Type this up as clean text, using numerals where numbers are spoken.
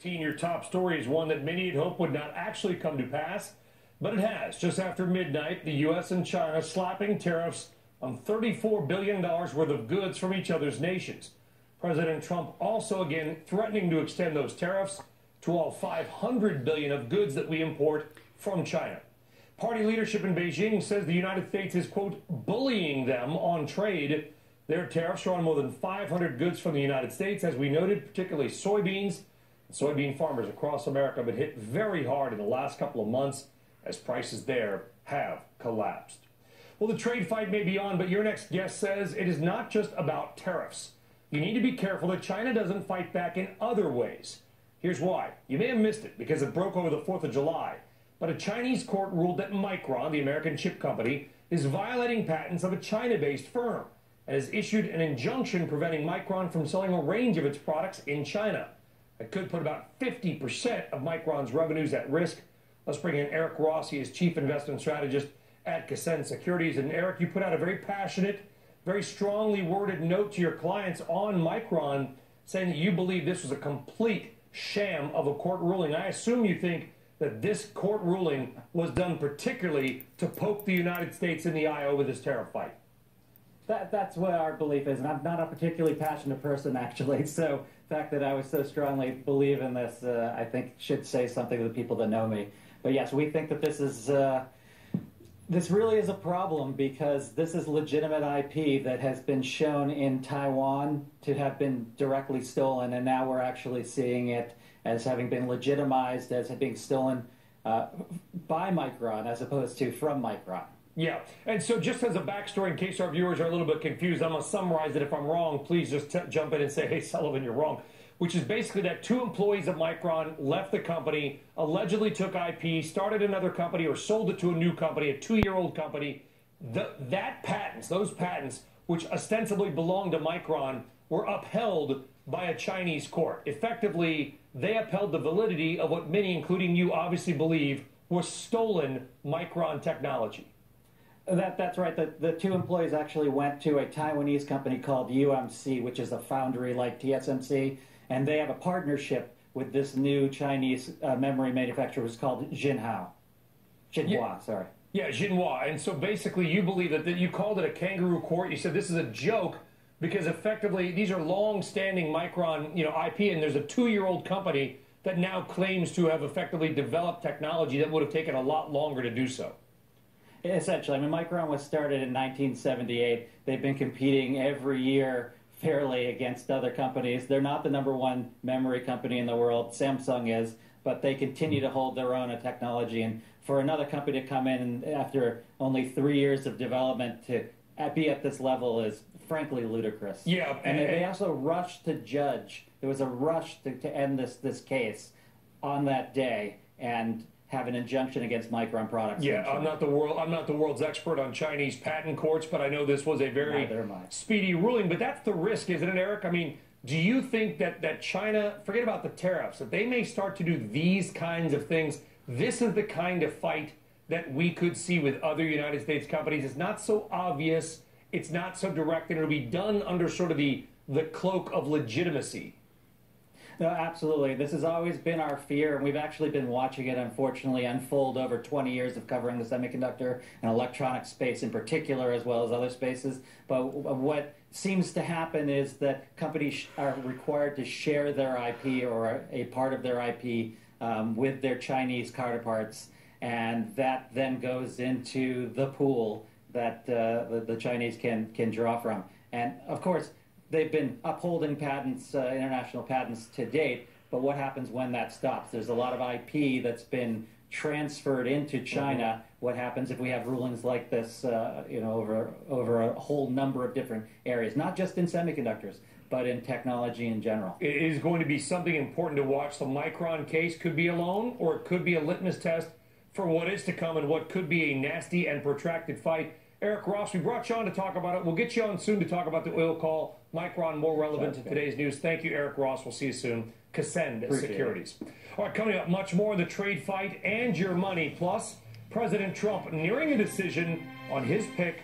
Your top story is one that many had hoped would not actually come to pass, but it has. Just after midnight, the U.S. and China slapping tariffs on $34 billion worth of goods from each other's nations. President Trump also again threatening to extend those tariffs to all $500 billion of goods that we import from China. Party leadership in Beijing says the United States is, quote, bullying them on trade. Their tariffs are on more than 500 goods from the United States, as we noted, particularly soybeans. Soybean farmers across America have been hit very hard in the last couple of months as prices there have collapsed. Well, the trade fight may be on, but your next guest says it is not just about tariffs. You need to be careful that China doesn't fight back in other ways. Here's why. You may have missed it because it broke over the 4th of July. But a Chinese court ruled that Micron, the American chip company, is violating patents of a China-based firm and has issued an injunction preventing Micron from selling a range of its products in China. It could put about 50% of Micron's revenues at risk. Let's bring in Eric Ross. He is Chief Investment Strategist at Ascend Securities. And Eric, you put out a very passionate, very strongly worded note to your clients on Micron saying that you believe this was a complete sham of a court ruling. I assume you think that this court ruling was done particularly to poke the United States in the eye over this tariff fight. That's what our belief is, and I'm not a particularly passionate person, actually, so the fact that I would so strongly believe in this, I think should say something to the people that know me. But yes, we think that this really is a problem because this is legitimate IP that has been shown in Taiwan to have been directly stolen, and now we're actually seeing it as having been legitimized as being stolen by Micron as opposed to from Micron. Yeah, and so just as a backstory, in case our viewers are a little bit confused, I'm going to summarize it. If I'm wrong, please just jump in and say, hey, Sullivan, you're wrong. Which is basically that 2 employees of Micron left the company, allegedly took IP, started another company or sold it to a new company, a 2-year-old company. Those patents, which ostensibly belonged to Micron, were upheld by a Chinese court. Effectively, they upheld the validity of what many, including you, obviously believe was stolen Micron technology. That's right. The 2 employees actually went to a Taiwanese company called UMC, which is a foundry like TSMC, and they have a partnership with this new Chinese memory manufacturer, which is called Xinhua, sorry. Yeah, Xinhua. And so basically you believe that you called it a kangaroo court. You said this is a joke because effectively these are long-standing Micron IP, and there's a 2-year-old company that now claims to have effectively developed technology that would have taken a lot longer to do so. Essentially, I mean, Micron was started in 1978. They've been competing every year fairly against other companies. They're not the #1 memory company in the world. Samsung is, but they continue to hold their own technology. And for another company to come in after only 3 years of development to be at this level is frankly ludicrous. Yeah, and they also rushed to judge. There was a rush to end this case on that day and have an injunction against Micron products. Yeah, I'm not the world's expert on Chinese patent courts, but I know this was a very speedy ruling. But that's the risk, isn't it, Eric? I mean, do you think that China, forget about the tariffs, that they may start to do these kinds of things? This is the kind of fight that we could see with other United States companies. It's not so obvious, it's not so direct, and it'll be done under sort of the cloak of legitimacy. No, absolutely. This has always been our fear, and we've actually been watching it, unfortunately, unfold over 20 years of covering the semiconductor and electronic space in particular, as well as other spaces. But what seems to happen is that companies are required to share their IP or a part of their IP with their Chinese counterparts, and that then goes into the pool that the Chinese can draw from. And, of course, they've been upholding patents, international patents to date, but what happens when that stops? There's a lot of IP that's been transferred into China. What happens if we have rulings like this, over a whole number of different areas, not just in semiconductors, but in technology in general? It is going to be something important to watch. The Micron case could be alone, or it could be a litmus test for what is to come and what could be a nasty and protracted fight. Eric Ross, we brought you on to talk about it. We'll get you on soon to talk about the oil call. Micron, more relevant to today's news. Thank you, Eric Ross. We'll see you soon. Ascend Securities. All right, coming up, much more in the trade fight and your money. Plus, President Trump nearing a decision on his pick